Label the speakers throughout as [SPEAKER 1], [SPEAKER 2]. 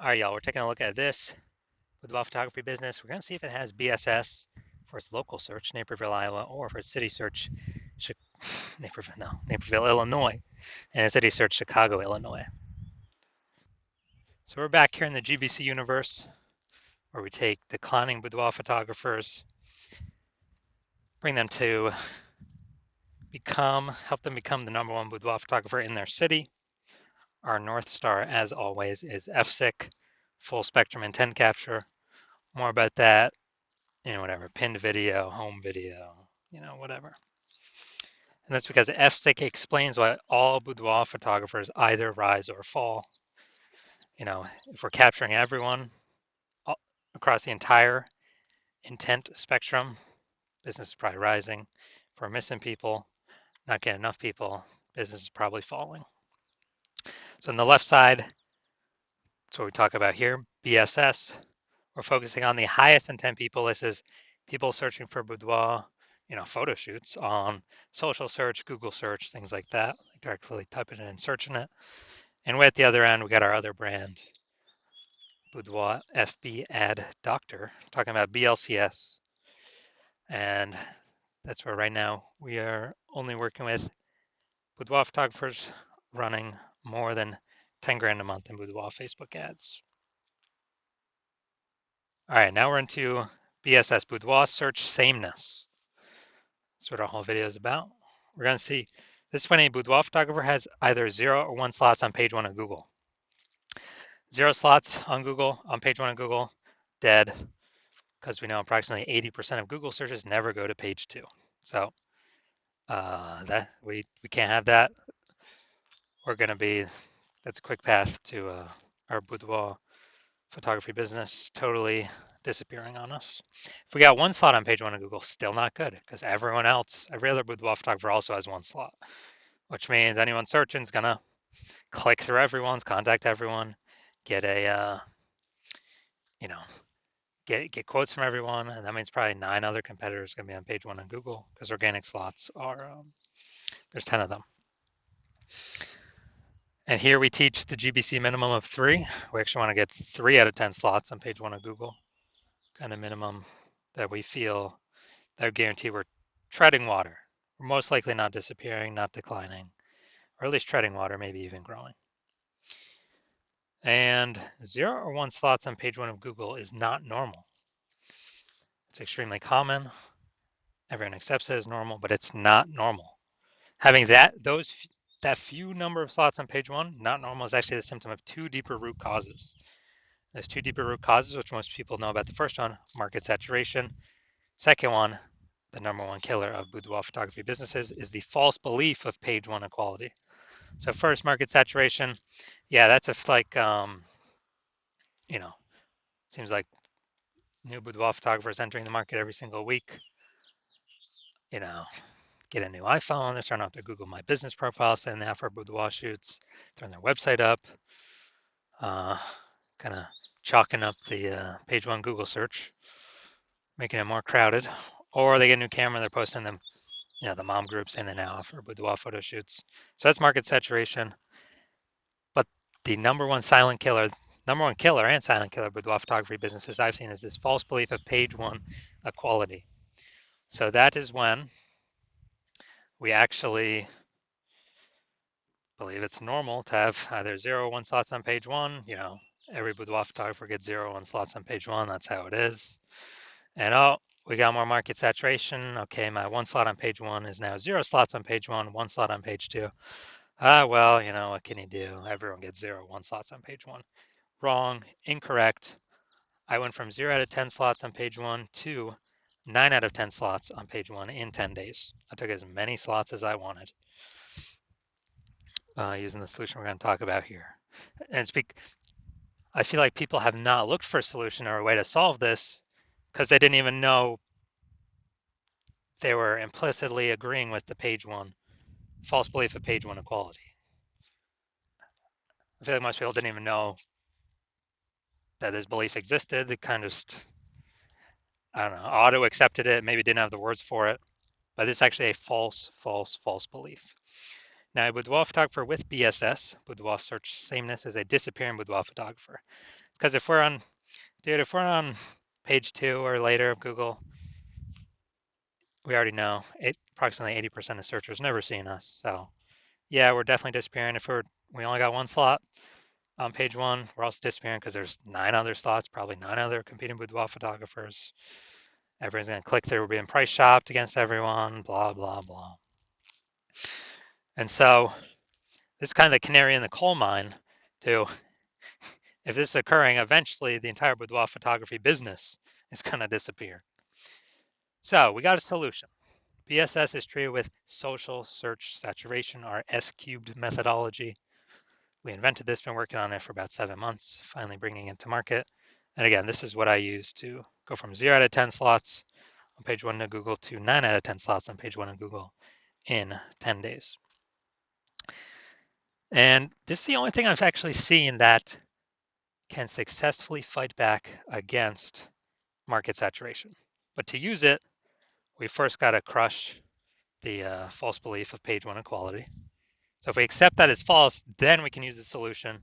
[SPEAKER 1] All right, y'all, we're taking a look at this Boudoir photography business. We're going to see if it has BSS for its local search, Naperville, Iowa, or for its city search, Naperville, Illinois, and its city search, Chicago, Illinois. So we're back here in the GBC universe where we take declining boudoir photographers, bring them to help them become the #1 boudoir photographer in their city. Our North Star, as always, is FSIC, full spectrum intent capture. More about that, whatever, pinned video, home video, whatever. And that's because FSIC explains why all boudoir photographers either rise or fall. If we're capturing everyone across the entire intent spectrum, business is probably rising. If we're missing people, not getting enough people, business is probably falling. So on the left side, that's what we talk about here, BSS. We're focusing on the highest intent people. This is people searching for boudoir, photo shoots on social search, Google search, things like that, like directly typing it and searching it. And way at the other end, we got our other brand, Boudoir FB Ad Doctor, talking about BLCS. And that's where right now we are only working with boudoir photographers running more than 10 grand a month in boudoir Facebook ads. All right, now we're into BSS, Boudoir Search Sameness. That's what our whole video is about. We're going to see this when a boudoir photographer has either 0 or 1 slots on page 1 of Google. 0 slots on Google, on page 1 of Google, dead, because we know approximately 80% of Google searches never go to page 2. So that we can't have that. We're going to be, that's a quick path to our boudoir photography business totally disappearing on us. If we got 1 slot on page 1 of Google, still not good, because everyone else, every other boudoir photographer also has 1 slot, which means anyone searching is going to click through everyone's, contact everyone, get a, get quotes from everyone, and that means probably 9 other competitors going to be on page 1 on Google, because organic slots are, there's 10 of them. And here we teach the GBC minimum of 3. We actually want to get 3 out of 10 slots on page 1 of Google, kind of minimum that we feel that would guarantee we're treading water. We're most likely not disappearing, not declining, or at least treading water, maybe even growing. And 0 or 1 slots on page 1 of Google is not normal. It's extremely common. Everyone accepts it as normal, but it's not normal. Having that few number of slots on page 1, not normal, is actually the symptom of 2 deeper root causes. There's 2 deeper root causes, which most people know about. The first one, market saturation. Second one, the #1 killer of boudoir photography businesses, is the false belief of page 1 equality. So first, market saturation. Yeah, that's seems like new boudoir photographers entering the market every single week. Get a new iPhone, they turn off their Google My Business profile, send out for boudoir shoots, turn their website up, kind of chalking up the page 1 Google search, making it more crowded. Or they get a new camera, they're posting them, the mom group saying they now offer boudoir photo shoots. So that's market saturation. But the number one killer and silent killer boudoir photography businesses I've seen is this false belief of page 1 equality. So that is when we actually believe it's normal to have either 0 or 1 slots on page 1. Every boudoir photographer gets 0 or 1 slots on page 1. That's how it is. And we got more market saturation. Okay, my 1 slot on page 1 is now 0 slots on page 1, 1 slot on page 2. Well, what can you do? Everyone gets 0 or 1 slots on page 1. Wrong, incorrect. I went from 0 out of 10 slots on page 1 to 9 out of 10 slots on page 1 in 10 days. I took as many slots as I wanted using the solution we're going to talk about here. And I feel like people have not looked for a solution or a way to solve this because they didn't even know they were implicitly agreeing with the page 1 false belief of page 1 equality. I feel like most people didn't even know that this belief existed. They kind of just, I don't know, auto accepted it, maybe didn't have the words for it, but it's actually a false belief. Now, a boudoir photographer with BSS, boudoir search sameness, is a disappearing boudoir photographer. Because if we're on, dude, if we're on page 2 or later of Google, we already know approximately 80% of searchers never seen us. So yeah, we're definitely disappearing. If we only got one slot on page 1, we're also disappearing because there's 9 other slots, probably 9 other competing boudoir photographers. Everyone's gonna click through. We're being price shopped against everyone. Blah blah blah. And so this is kind of the canary in the coal mine. To if this is occurring, eventually the entire boudoir photography business is gonna disappear. So we got a solution. BSS is treated with social search saturation, our S cubed methodology. We invented this, been working on it for about 7 months, finally bringing it to market. And again, this is what I use to go from 0 out of 10 slots on page 1 of Google to 9 out of 10 slots on page 1 of Google in 10 days. And this is the only thing I've actually seen that can successfully fight back against market saturation. But to use it, we first got to crush the false belief of page 1 equality. So if we accept that as false, then we can use the solution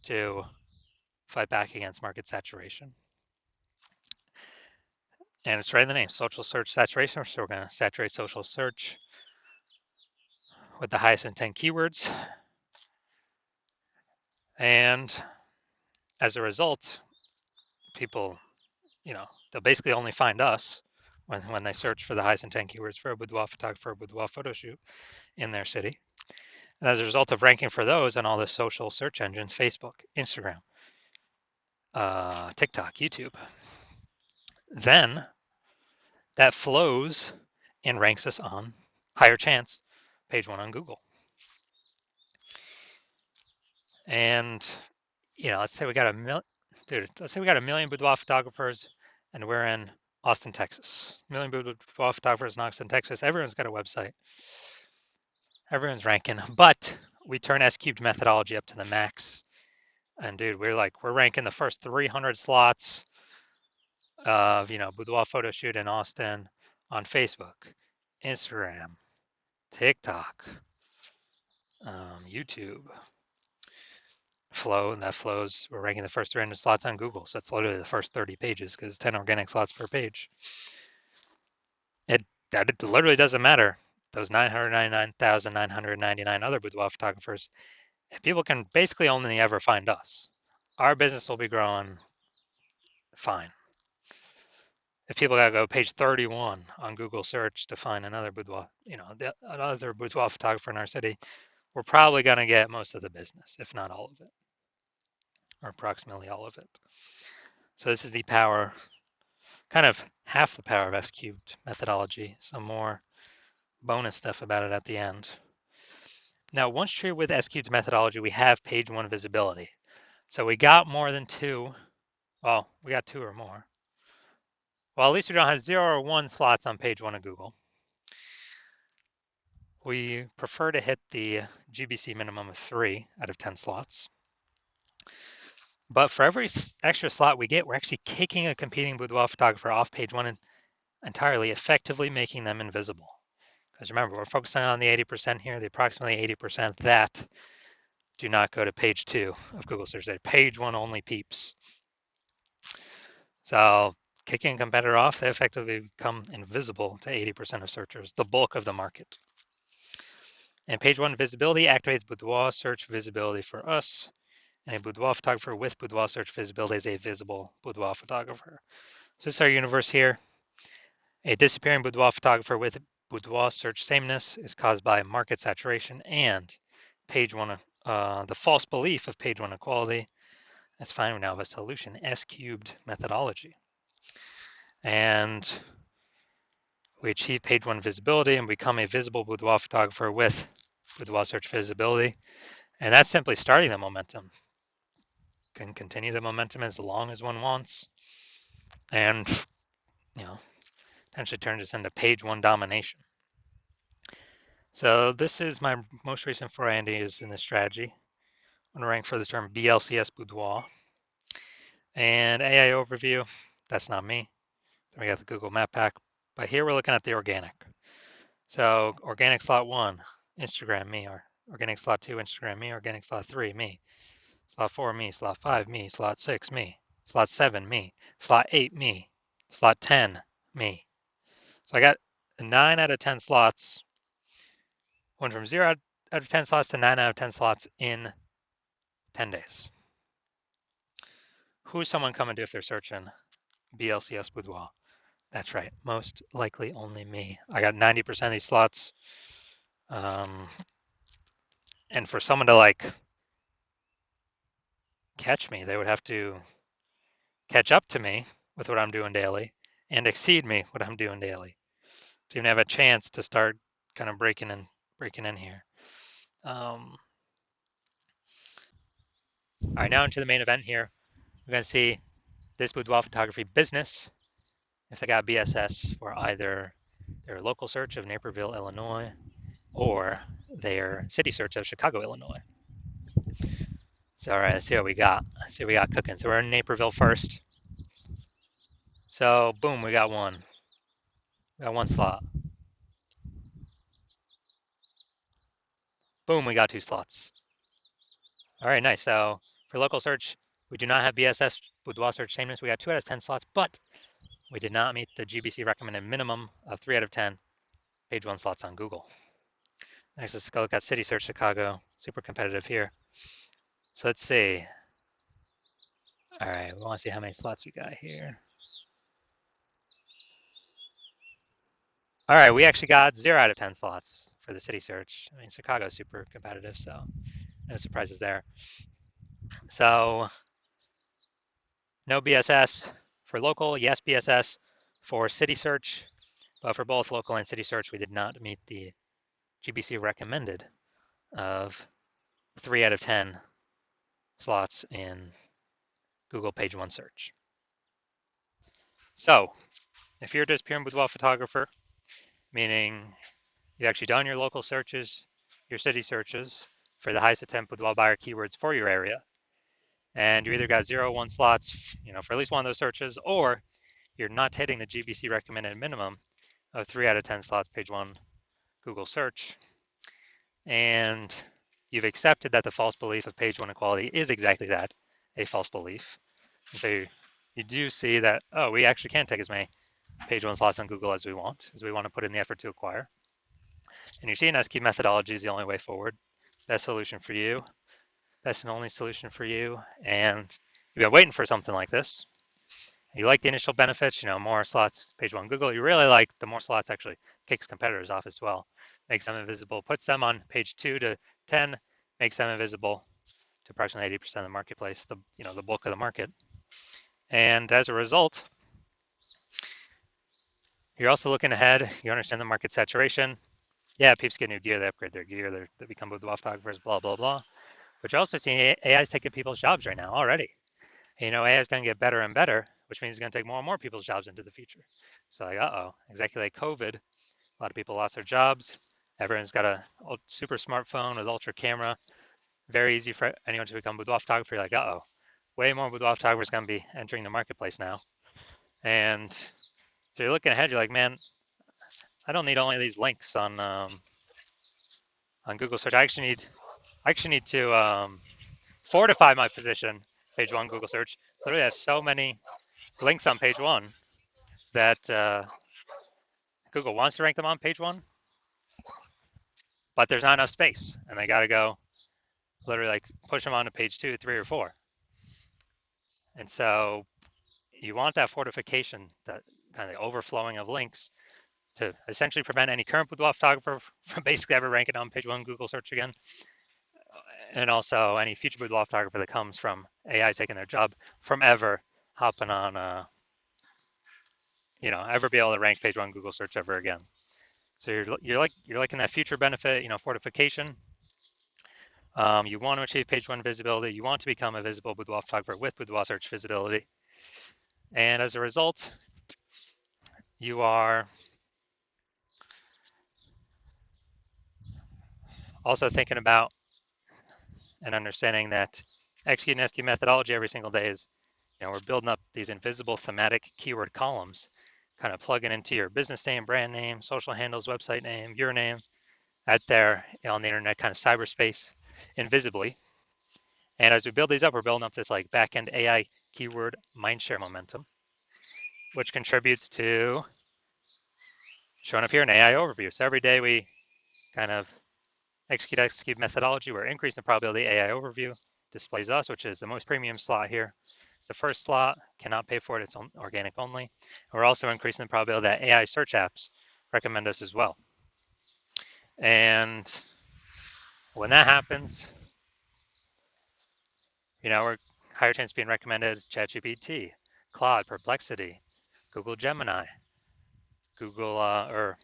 [SPEAKER 1] to fight back against market saturation. And it's right in the name, social search saturation. So we're going to saturate social search with the highest intent keywords. And as a result, people, they'll basically only find us when they search for the highest intent keywords for a boudoir photographer, a boudoir photo shoot in their city. And as a result of ranking for those on all the social search engines, Facebook, Instagram, TikTok, YouTube, then that flows and ranks us on higher chance page 1 on Google. And let's say we got a million boudoir photographers and we're in Austin, Texas. A million boudoir photographers in Austin, Texas. Everyone's got a website. Everyone's ranking, but we turn S cubed methodology up to the max. And dude, we're ranking the first 300 slots of, boudoir photo shoot in Austin on Facebook, Instagram, TikTok, YouTube, and that flows. We're ranking the first 300 slots on Google. So that's literally the first 30 pages because 10 organic slots per page. It literally doesn't matter. Those 999,999 other boudoir photographers, if people can basically only ever find us, our business will be growing fine. If people gotta go page 31 on Google search to find another boudoir, another boudoir photographer in our city, we're probably gonna get most of the business, if not all of it, or approximately all of it. So this is the power, kind of half the power of S cubed methodology. Some more bonus stuff about it at the end. Now, once treated with S cubed methodology, we have page 1 visibility. So we got more than 2. Well, we got 2 or more. Well, at least we don't have 0 or 1 slots on page 1 of Google. We prefer to hit the GBC minimum of 3 out of 10 slots. But for every extra slot we get, we're actually kicking a competing boudoir photographer off page 1 entirely, effectively making them invisible. Because remember, we're focusing on the 80% here, the approximately 80% that do not go to page 2 of Google search. They're page 1 only peeps. So kicking a competitor off, they effectively become invisible to 80% of searchers, the bulk of the market. And page 1 visibility activates boudoir search visibility for us. And a boudoir photographer with boudoir search visibility is a visible boudoir photographer. So this is our universe here. A disappearing boudoir photographer with boudoir search sameness is caused by market saturation and page 1, the false belief of page 1 equality. That's fine. We now have a solution, S cubed methodology. And we achieve page 1 visibility and become a visible boudoir photographer with boudoir search visibility. And that's simply starting the momentum. Can continue the momentum as long as one wants. And, potentially turn this into page 1 domination. So this is my most recent foray into using this strategy. I'm going to rank for the term BLCS boudoir. And AI overview, that's not me. Then we got the Google Map Pack. But here we're looking at the organic. So organic slot 1, Instagram, me, our Organic slot 2, Instagram, me. Organic slot 3, me. Slot 4, me. Slot 5, me. Slot 6, me. Slot 7, me. Slot 8, me. Slot 10, me. So I got 9 out of 10 slots. Went from 0 out of 10 slots to 9 out of 10 slots in 10 days. Who's someone coming to if they're searching BLCS Boudoir? That's right. Most likely only me. I got 90% of these slots. And for someone to like catch me, they would have to catch up to me with what I'm doing daily and exceed me what I'm doing daily to even have a chance to start kind of breaking in here. All right, now into the main event here. We're going to see this boudoir photography business if they got BSS for either their local search of Naperville, Illinois, or their city search of Chicago, Illinois. So, all right, let's see what we got. Let's see what we got cooking. So we're in Naperville first. So, boom, we got one. We got one slot. Boom, we got 2 slots. All right, nice. So for local search, we do not have BSS boudoir search sameness. We got 2 out of 10 slots, but we did not meet the GBC recommended minimum of 3 out of 10 page 1 slots on Google. Next, let's go look at city search Chicago. Super competitive here. So let's see. All right, we want to see how many slots we got here. All right, we actually got 0 out of 10 slots for the city search. I mean, Chicago's super competitive, so no surprises there. So no BSS for local, yes BSS for city search, but for both local and city search, we did not meet the GBC recommended of 3 out of 10 slots in Google page 1 search. So if you're just pure boudoir photographer, meaning you've actually done your local searches, your city searches for the highest attempt boudoir buyer keywords for your area, and you either got 0 1 slots, for at least one of those searches, or you're not hitting the GBC recommended minimum of 3 out of 10 slots page 1 Google search, and you've accepted that the false belief of page 1 equality is exactly that, a false belief. And so you do see that, oh, we actually can take as many page 1 slots on Google as we want to put in the effort to acquire. And you're seeing SKey methodology is the only way forward. Best solution for you, best and only solution for you. And you've been waiting for something like this. You like the initial benefits, more slots, page 1 Google. You really like the more slots actually kicks competitors off as well. Makes them invisible, puts them on page 2 to 10, makes them invisible to approximately 80% of the marketplace, the bulk of the market. And as a result, you're also looking ahead. You understand the market saturation. Yeah, peeps get new gear, they upgrade their gear, they become boudoir photographers, blah, blah, blah. But you're also seeing AI is taking people's jobs right now already. AI is going to get better and better, which means it's going to take more and more people's jobs into the future. So like, exactly like COVID, a lot of people lost their jobs. Everyone's got a super smartphone with ultra camera. Very easy for anyone to become boudoir photographer. You're like, way more boudoir photographers going to be entering the marketplace now. And so you're looking ahead, you're like, man, I don't need only these links on Google search. I actually need to fortify my position. Page 1 Google search literally has so many links on page 1 that Google wants to rank them on page 1, but there's not enough space, and they got to go literally like push them onto page 2, 3, or 4. And so you want that fortification, that kind of the overflowing of links, to essentially prevent any current boudoir photographer from basically ever ranking on page 1 Google search again, and also any future boudoir photographer that comes from AI taking their job from ever hopping on, ever be able to rank page 1 Google search ever again. So you're liking that future benefit, fortification. You want to achieve page 1 visibility. You want to become a visible boudoir photographer with boudoir search visibility. And as a result, you are also thinking about and understanding that executing SQ methodology every single day is, we're building up these invisible thematic keyword columns, kind of plugging into your business name, brand name, social handles, website name, your name, out there on the internet, kind of cyberspace, invisibly. And as we build these up, we're building up this like back-end AI keyword mindshare momentum, which contributes to showing up here in AI overview. So every day we kind of execute methodology, we're increasing the probability AI overview displays us, which is the most premium slot here. It's the first slot, cannot pay for it, it's organic only. We're also increasing the probability that AI search apps recommend us as well. And when that happens, we're higher chance of being recommended ChatGPT, Claude, Perplexity, Google Gemini, Google or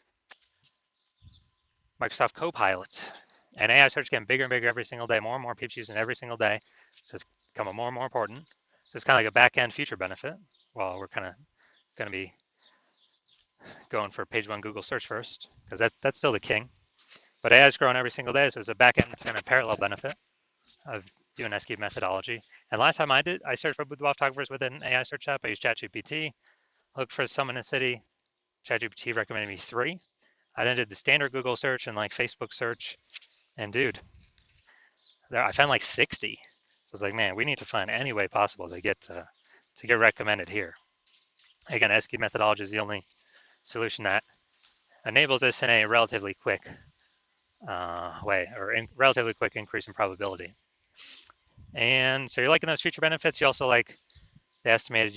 [SPEAKER 1] Microsoft Copilot. And AI search getting bigger and bigger every single day. More and more people using it every single day. So it's becoming more and more important. So it's kind of like a back-end future benefit. Well, we're kind of going to be going for page one Google search first, because that's still the king. But AI is growing every single day, so it's a back-end kind of parallel benefit of doing SQ methodology. And last time I searched for boudoir photographers with an AI search app. I used ChatGPT. Looked for some in a city. ChatGPT recommended me 3. I then did the standard Google search and like Facebook search, and dude, I found like 60. So it's like, man, we need to find any way possible to get recommended here. Again, SQ methodology is the only solution that enables this in a relatively quick way, or relatively quick increase in probability. And so you're liking those feature benefits. You also like the estimated,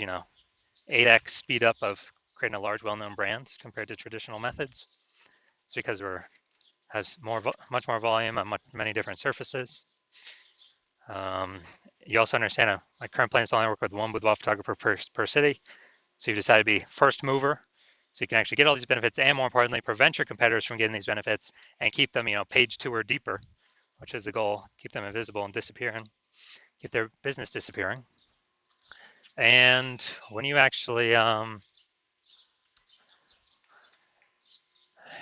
[SPEAKER 1] 8x speed up of creating a large, well-known brand compared to traditional methods. It's because has much more volume on many different surfaces. You also understand my current plan is to only work with one boudoir photographer per city. So you've decided to be first mover, so you can actually get all these benefits, and more importantly, prevent your competitors from getting these benefits and keep them, page 2 or deeper, which is the goal. Keep them invisible and disappearing, keep their business disappearing. And when you actually,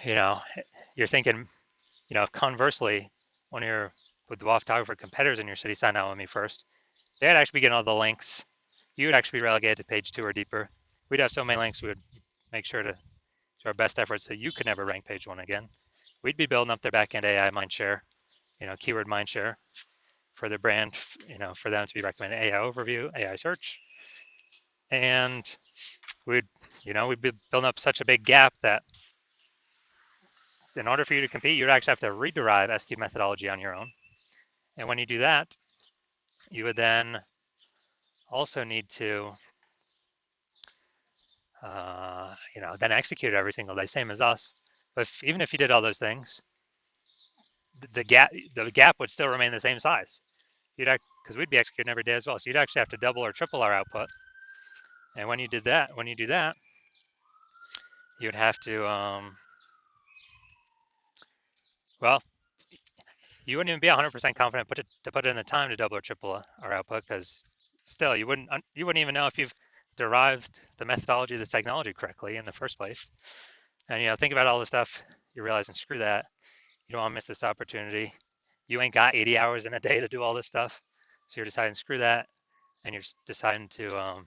[SPEAKER 1] you're thinking, conversely, when your boudoir photographer competitors in your city sign out with me first, they'd actually be getting all the links. You would actually be relegated to page 2 or deeper. We'd have so many links, we would make sure to do our best efforts so you could never rank page 1 again. We'd be building up their backend AI mindshare, keyword mindshare for their brand, for them to be recommended AI overview, AI search. And we'd be building up such a big gap that in order for you to compete, you'd actually have to rederive SQ methodology on your own. And when you do that, you would then also need to, then execute it every single day, same as us. But even if you did all those things, the gap would still remain the same size. Because we'd be executing every day as well. So you'd actually have to double or triple our output. And when you do that, you'd have to, well, you wouldn't even be 100% confident to put in the time to double or triple our output, because still you wouldn't even know if you've derived the methodology of the technology correctly in the first place. And think about all the stuff you're realizing, screw that. You don't want to miss this opportunity. You ain't got 80 hours in a day to do all this stuff. So you're deciding, screw that. And you're deciding to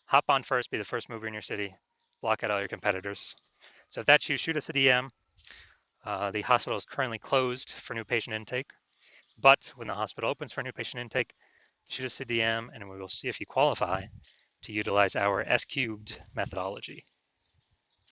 [SPEAKER 1] hop on first, be the first mover in your city, block out all your competitors. So if that's you, shoot us a DM. The hospital is currently closed for new patient intake, but when the hospital opens for new patient intake, shoot us a DM and we will see if you qualify to utilize our S cubed methodology.